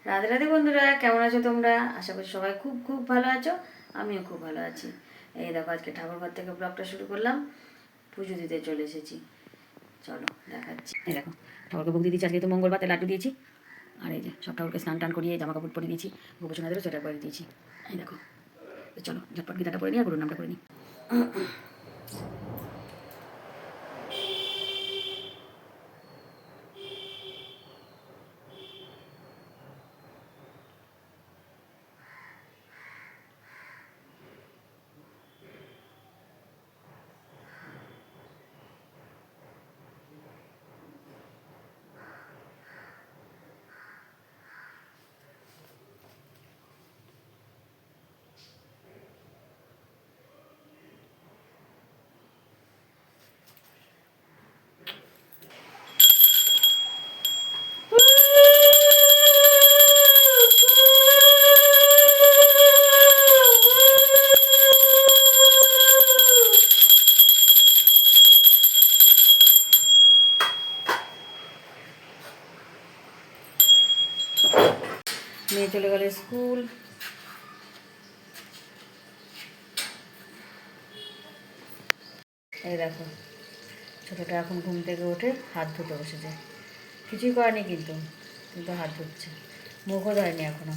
রাধে রাধে বন্ধুরা, কেমন আছো তোমরা? আশা করি সবাই খুব খুব ভালো আছো। আমিও খুব ভালো আছি। এই দেখো, আজকে ঠাকুর ঘর থেকে ব্লগটা শুরু করলাম। পুজো দিতে চলে এসেছি। চলো দেখাচ্ছি। এই দেখো, ঠাকুরকে ভোগ দিয়ে দিয়েছি। আজকে তো মঙ্গলবার, তাই লাড্ডু দিয়েছি। আর এই যে সব ঠাকুরকে স্নান টান করিয়ে জামা কাপড় পরে দিয়েছি। ভোগোচনাদেরও সেটা করে দিয়েছি। এই দেখো, তো চলো ঝটপট গীতাটা পরে নিই আর গুরুর নামটা করে নিই। মেয়ে চলে গেল স্কুল। এই দেখো, ছোটোটা এখন ঘুম থেকে উঠে হাত ধুতে বসেছে। কিছুই করেনি কিন্তু কিন্তু হাত ধুচ্ছে, মুখও ধরেনি এখনও।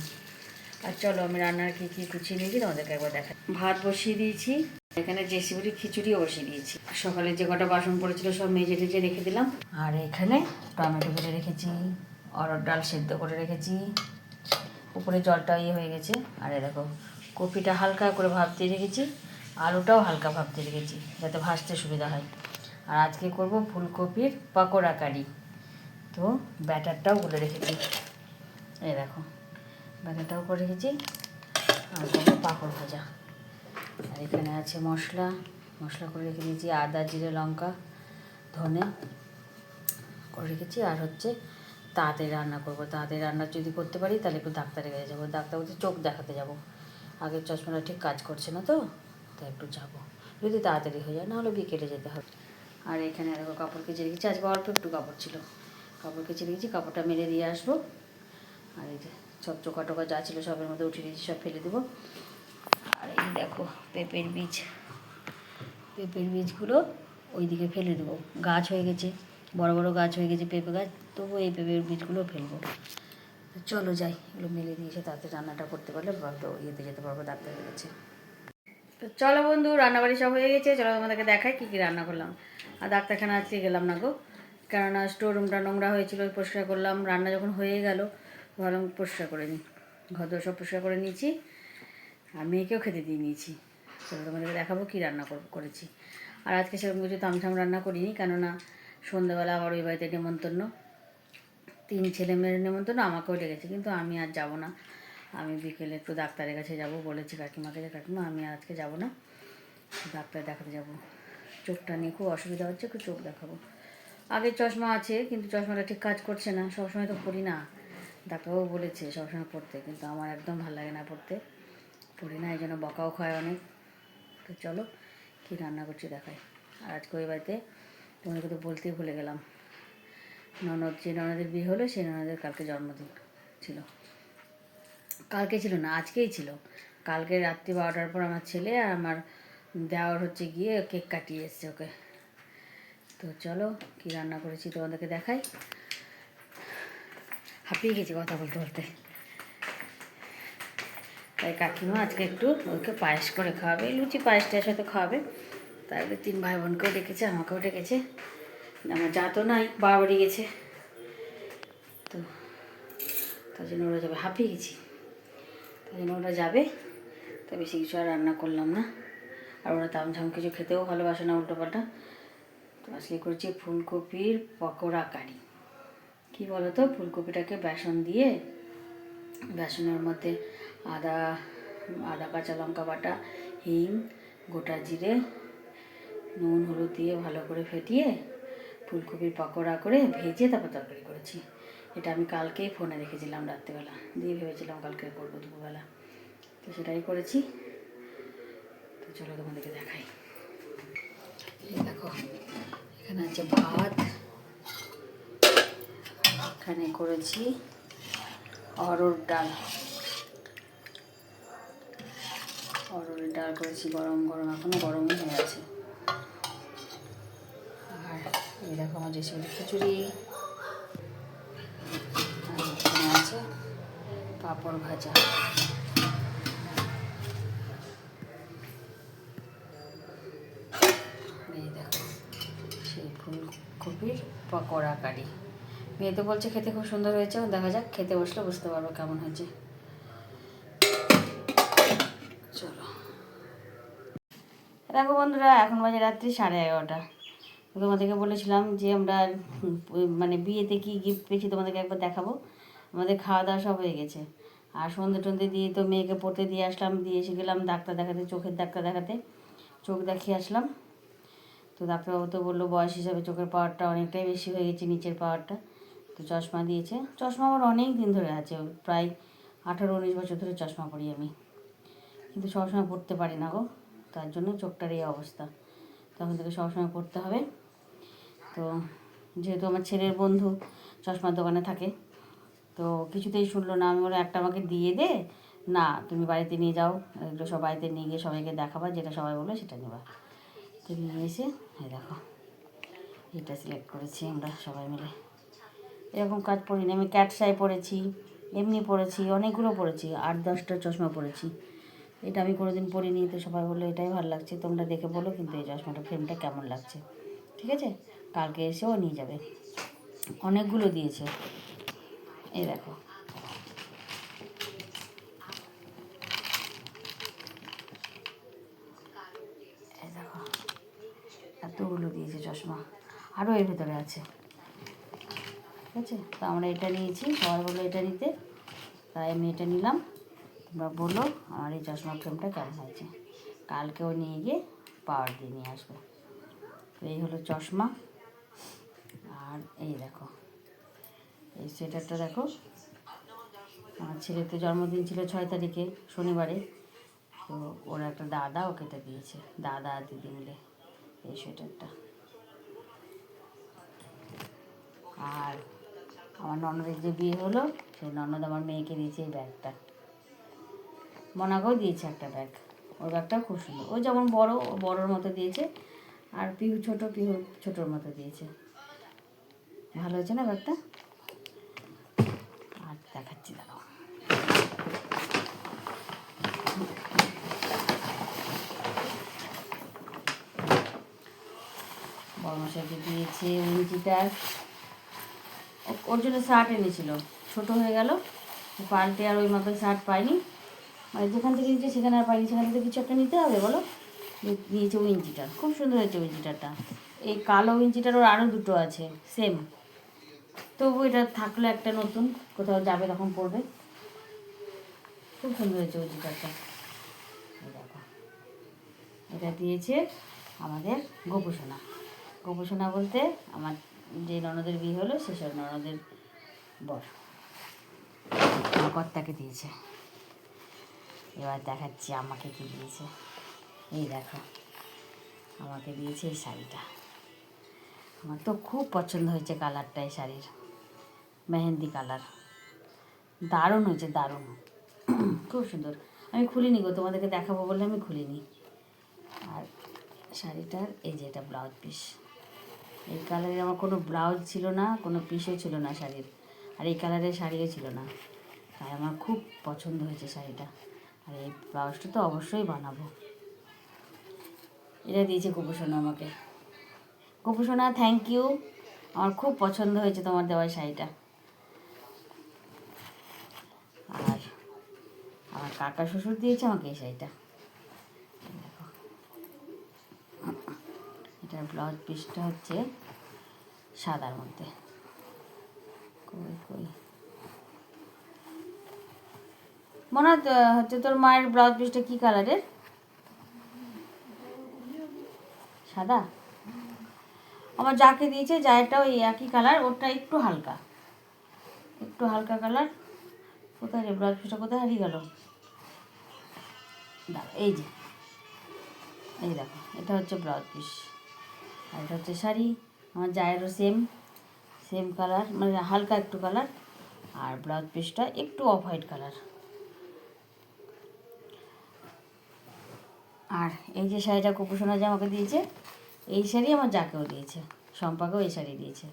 আর চলো আমি রান্নার কী কী গুছিয়ে নিয়েছি তোমাদেরকে একবার দেখাই। ভাত বসিয়ে দিয়েছি, এখানে জেসিবির খিচুড়িও বসিয়ে দিয়েছি। সকালে যে কটা বাসন পড়েছিল সব মেজে টেজে রেখে দিলাম। আর এখানে টমেটো কেটে রেখেছি, অরহর ডাল সেদ্ধ করে রেখেছি। উপরে জলটা হয়ে গেছে। আর এই দেখো, কপিটা হালকা করে ভাজতে রেখেছি, আলুটাও হালকা ভাজতে রেখেছি যাতে ভাজতে সুবিধা হয়। আর আজকে করব ফুলকপির পকোড়া কারি। তো ব্যাটারটাও গুলে রেখেছি। এই দেখো, ব্যাটারটাও করে রেখেছি। আর করবো পাঁপড় ভাজা। আর এখানে আছে মশলা করে রেখে দিয়েছি, আদা জিরে লঙ্কা ধনে করে রেখেছি। আর হচ্ছে তাড়াতাড়ি রান্না করবো। তাড়াতাড়ি রান্না যদি করতে পারি তাহলে একটু ডাক্তারের কাছে যাবো। ডাক্তার বলতে চোখ দেখাতে যাব। আগের চশমাটা ঠিক কাজ করছে না, তো তাই একটু যাবো যদি তাড়াতাড়ি হয়ে যায়, নাহলে বিকেলে যেতে হবে। আর এখানে দেখো, কাপড় কেচে রেখেছি। আজকে অল্প একটু কাপড় ছিল, কাপড় কেচে রেখেছি। কাপড়টা মেলে দিয়ে আসবো। আর এই যে সব চোকা টোকা যা ছিল সবের মধ্যে উঠিয়ে দিয়েছি, সব ফেলে দেবো। আর এই দেখো, পেঁপের বীজগুলো ওইদিকে ফেলে দেবো। গাছ হয়ে গেছে, বড় বড় গাছ হয়ে গেছে পেঁপে গাছ, তবু এই পেঁপের বীজগুলো ফেলবো। চলো যাই, এগুলো মেলে দিয়েছে, তাতে রান্নাটা করতে পারলে ভালো ইয়েতে যেতে পারবো ডাক্তারের কাছে। তো চলো বন্ধু, রান্নাবাড়ি সব হয়ে গেছে। চলো তোমাদেরকে দেখাই কী কী রান্না করলাম। আর ডাক্তারখানা আজকে গেলাম না গো, কেননা স্টোর রুমটা নোংরা হয়েছিল, পরিষ্কার করলাম। রান্না যখন হয়ে গেল ভালো পরিষ্কার করে নিই, ঘর সব পরিষ্কার করে নিয়েছি। আর মেয়েকেও খেতে দিয়ে নিয়েছি। চলো তোমাদেরকে দেখাবো কী রান্না করেছি। আর আজকে সেরকম কিছু তামঝাম রান্না করিনি, কেননা সন্ধ্যাবেলা আবার ওই বাড়িতে নেমন্তন্ন, 3 ছেলে মেয়ের নেমন্তন্ন, আমাকেও ডেকেছে। কিন্তু আমি আর যাব না। আমি বিকেলে একটু ডাক্তারের কাছে যাব বলেছি কাকিমাকে, যে কাকিমা আমি আজকে যাব না, ডাক্তার দেখাতে যাব। চোখটা নিয়ে খুব অসুবিধা হচ্ছে, একটু চোখ দেখাবো। আগের চশমা আছে, কিন্তু চশমাটা ঠিক কাজ করছে না। সবসময় তো পড়ি না, ডাক্তারবাবু বলেছে সবসময় পড়তে, কিন্তু আমার একদম ভালো লাগে না পড়ি না, এই জন্য বকাও খায় অনেক। তো চলো কী রান্না করছি দেখাই। আর আজকে ওই বাড়িতে তোমাদেরকে তো বলতেই ভুলে গেলাম, যে ননদের বিয়ে হলো সেই ননদের কালকে জন্মদিন ছিল। কালকে ছিল না, আজকেই ছিল। কালকে রাত্রি 12টার পর আমার ছেলে আর আমার দেওয়ার হচ্ছে গিয়ে কেক কাটিয়ে এসছে ওকে। তো চলো কী রান্না করেছি তোমাদেরকে দেখাই। হাঁপিয়ে গেছি কথা বলতে বলতে। তাই কাকিমা আজকে একটু ওকে পায়েস করে খাওয়াবে, লুচি পায়েস টায়েস হয়তো খাওয়াবে। তাই 3 ভাই বোনকেও ডেকেছে, আমাকেও ডেকেছে। আমার যা তো নাই, বাড়ি গেছে, তো তার জন্য ওরা যাবে। হাঁপিয়ে গেছি, তাই জন্য ওরা যাবে। তো বেশি কিছু আর রান্না করলাম না। আর ওরা তামঝাম কিছু খেতেও ভালোবাসে না, উল্টোপাল্টা। তো আজকে করেছি ফুলকপির পকোড়া কারি। কী বলো তো, ফুলকপিটাকে বেসন দিয়ে, বেসনের মধ্যে আদা কাঁচা লঙ্কা বাটা, হিং, গোটা জিরে, নুন হলুদ দিয়ে ভালো করে ফেটিয়ে ফুলকপির পকোড়া করে ভেজে তারপর তরকারি করেছি। এটা আমি কালকেই ফোনে দেখেছিলাম রাত্রিবেলা, দিয়ে ভেবেছিলাম কালকে করবো দুপুরবেলা, তো সেটাই করেছি। তো চলো তোমাদেরকে দেখাই। এই দেখো, এখানে আছে ভাত, এখানে করেছি অরহর ডাল, অরহরের ডাল করেছি গরম গরম, এখনও গরমই হয়ে আছে। আর এই দেখো আমার রেশমির খিচুড়ি, আর এখানে আছে পাঁপড় ভাজা। এই দেখো সেই ফুলকপির পকোড়া কারি। মেয়ে তো বলছে খেতে খুব সুন্দর হয়েছে, দেখা যাক খেতে বসলে বুঝতে পারবো কেমন হয়েছে। চলো দেখো বন্ধুরা, এখন বাজে রাত্রি 11:30। তোমাদেরকে বলেছিলাম যে আমরা মানে বিয়েতে কী গিফট পেয়েছি তোমাদেরকে একবার দেখাবো। আমাদের খাওয়া দাওয়া সব হয়ে গেছে, আর সন্ধে টন্ধে দিয়ে তো মেয়েকে পড়তে দিয়ে আসলাম, দিয়ে এসে গেলাম ডাক্তার দেখাতে, চোখের ডাক্তার দেখাতে। চোখ দেখিয়ে আসলাম, তো ডাক্তারবাবু তো বললো বয়স হিসাবে চোখের পাওয়ারটা অনেকটাই বেশি হয়ে গেছে, নিচের পাওয়ারটা। তো চশমা দিয়েছে। চশমা আমার অনেক দিন ধরে আছে, প্রায় 18-19 বছর ধরে চশমা পরি আমি, কিন্তু সবসময় পড়তে পারি না গো, তার জন্য চোখটার এই অবস্থা। তখন থেকে সবসময় পড়তে হবে। তো যেহেতু আমার ছেলের বন্ধু চশমার দোকানে থাকে, তো কিছুতেই শুনলো না। আমি বলে একটা আমাকে দিয়ে দে, না তুমি বাড়িতে নিয়ে যাও, এগুলো সব বাড়িতে নিয়ে গিয়ে সবাইকে দেখাবা, যেটা সবাই বললো সেটা নেবা। তো নিয়ে এসে এই দেখো এটা সিলেক্ট করেছি আমরা সবাই মিলে। এরকম কাজ পরিনি আমি, ক্যাটসাই পরেছি, এমনি পরেছি, অনেকগুলো পরেছি, 8-10টা চশমা পরেছি। এটা আমি কোনোদিন পরিনি, তো সবাই বললো এটাই ভালো লাগছে, তোমরা দেখে বলো কিন্তু এই চশমাটা ফ্রেমটা কেমন লাগছে। ঠিক আছে, কালকে এসেও নিয়ে যাবে। অনেকগুলো দিয়েছে, এই দেখো। এই দেখো এতগুলো দিয়েছে চশমা, আরও এর ভেতরে আছে। ঠিক আছে, তো আমরা এটা নিয়েছি, সবাই বললো এটা নিতে, তাই আমি এটা নিলাম। তোমরা বলো আমার এই চশমা ফ্রেমটা কেমন হয়েছে। কালকেও নিয়ে গিয়ে পাওয়ার দিয়ে নিয়ে আসবে। তো এই হলো চশমা। আর এই দেখো এই সোয়েটারটা দেখো, আমার ছেলে তো জন্মদিন ছিল 6 তারিখে শনিবারে, তো ওর একটা দাদা ওকে এটা দিয়েছে, দাদা আর দিদি মিলে এই সোয়েটারটা। আর আমার ননদের যে বিয়ে হলো, সেই ননদ আমার মেয়েকে দিয়েছে এই ব্যাগটা। মনাকেও দিয়েছে একটা ব্যাগ, ওর ব্যাগটাও খুব সুন্দর। ও যেমন বড়, ও বড়োর মতো দিয়েছে, আর পিহু ছোটোর মতো দিয়েছে। ভালো হয়েছে না ব্যাগটা? আর দেখাচ্ছি দাঁড়াও। বড়মশাইকে দিয়েছে উইঞ্চিটার, ওর জন্য শার্ট এনেছিল, ছোটো হয়ে গেল, পাল্টে আর ওই মাপের শার্ট পাইনি, মানে যেখান থেকে নিচ্ছে সেখানে আর পাইনি, সেখান থেকে কিছু একটা নিতে হবে বলো, নিয়েছে উইঞ্চিটার। খুব সুন্দর হয়েছে উইঞ্চিটারটা। এই কালো উইঞ্চিটার ওর আরও দুটো আছে সেম, তবু এটা থাকলো একটা নতুন, কোথাও যাবে তখন পরবে। খুব সুন্দর হয়েছে উইঞ্চিটারটা। দেখো এটা দিয়েছে আমাদের গোপুসোনা। গোপুসোনা বলতে আমার যে ননদের বিয়ে হলো সেসব ননদের বর, আমার কর্তাকে দিয়েছে। এবার দেখাচ্ছি আমাকে কি দিয়েছে। এই দেখো আমাকে দিয়েছে এই শাড়িটা, আমার তো খুব পছন্দ হয়েছে কালারটা এই শাড়ির, মেহেন্দি কালার, দারুণ হয়েছে, দারুণ, খুব সুন্দর। আমি খুলিনি গো, তোমাদেরকে দেখাবো বলে আমি খুলিনি। আর শাড়িটার এই যে এটা ব্লাউজ পিস, এই কালারের আমার কোনো ব্লাউজ ছিল না, কোনো পিসও ছিল না শাড়ির, আর এই কালারের শাড়িও ছিল না, তাই আমার খুব পছন্দ হয়েছে শাড়িটা। আর এই ব্লাউজটা তো অবশ্যই বানাবো। এটা দিয়েছে গোপুসোনা আমাকে। গোপুসোনা থ্যাংক ইউ, আমার খুব পছন্দ হয়েছে তোমার দেওয়া শাড়িটা। আর আমার কাকা শ্বশুর দিয়েছে আমাকে এই শাড়িটা। দেখো এটার ব্লাউজ পিসটা হচ্ছে সাদার মধ্যে। কই কই মনে হচ্ছে তোর মায়ের ব্লাউজ পিসটা কী কালারের? সাদা। আমার যাকে দিয়েছে যায়টা ওই একই কালার, ওরটা একটু হালকা, একটু হালকা কালার। কোথায় রে ব্লাউজ পিসটা, কোথায় হারিয়ে গেল? দাঁড়া, এই যে, এই দেখো এটা হচ্ছে ব্লাউজ পিস, আর এটা হচ্ছে শাড়ি। আমার জায়েরও সেম কালার, মানে হালকা একটু কালার, আর ব্লাউজ পিসটা একটু অফ হোয়াইট কালার। আর এই যে শাড়িটা কুকুসোনা যে আমাকে দিয়েছে, এই শাড়ি আমার যাকেও দিয়েছে, শম্পাকেও এই শাড়ি দিয়েছে।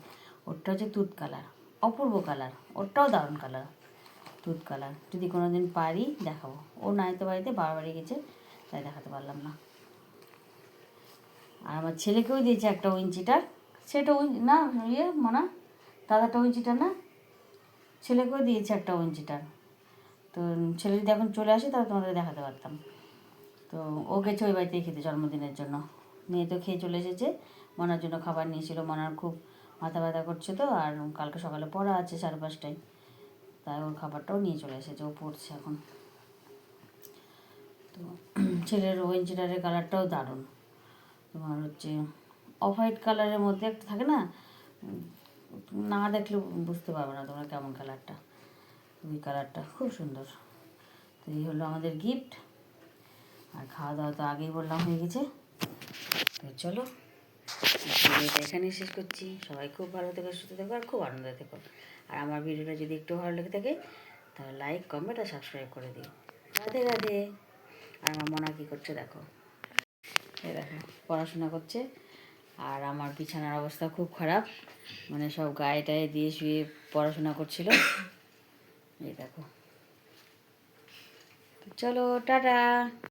ওরটা হচ্ছে তুত কালার, অপূর্ব কালার, ওরটাও দারুণ কালার, তুত কালার। যদি কোনো দিন পারি দেখাবো। ও নাই তো বাড়িতে, বাড়ি গেছে, তাই দেখাতে পারলাম না। আর আমার ছেলেকেও দিয়েছে একটা উইঞ্চিটার, সেটা না ইয়ে মনা দাদাটা উইঞ্চিটার না, ছেলেকেও দিয়েছে একটা উইঞ্চিটার। তো ছেলে যদি এখন চলে আসে তাহলে তোমাদের দেখাতে পারতাম। তো ও গেছে ওই বাড়িতেই খেতে জন্মদিনের জন্য। মেয়ে তো খেয়ে চলে এসেছে, মনার জন্য খাবার নিয়েছিল। মনার খুব মাথা ব্যথা করছে তো, আর কালকে সকালে পড়া আছে 5:30টায়, তাই ওর খাবারটাও নিয়ে চলে এসেছে। ও পড়ছে এখন। তো ছেলের ওয়েঞ্চিটারের কালারটাও দারুণ, তোমার হচ্ছে অফ হোয়াইট কালারের মধ্যে একটা থাকে না, না দেখলে বুঝতে পারবে না তোমরা কেমন কালারটা। ওই কালারটা খুব সুন্দর। তো এই হলো আমাদের গিফট। আর খাওয়া দাওয়া তো আগেই বললাম হয়ে গেছে। তো চলো ভিডিওটা এখানেই শেষ করছি। সবাই খুব ভালো থেকো, সুস্থ থেকো, আর খুব আনন্দে থেকো। আর আমার ভিডিওটা যদি একটু ভালো লেগে থাকে তাহলে লাইক, কমেন্ট আর সাবস্ক্রাইব করে দিও। রাধে রাধে। আর আমার মনা কী করছে দেখো, এই দেখো পড়াশোনা করছে। আর আমার বিছানার অবস্থা খুব খারাপ, মানে সব গায়ে টায়ে দিয়ে শুয়ে পড়াশোনা করছিল। এই দেখো। চলো টাটা।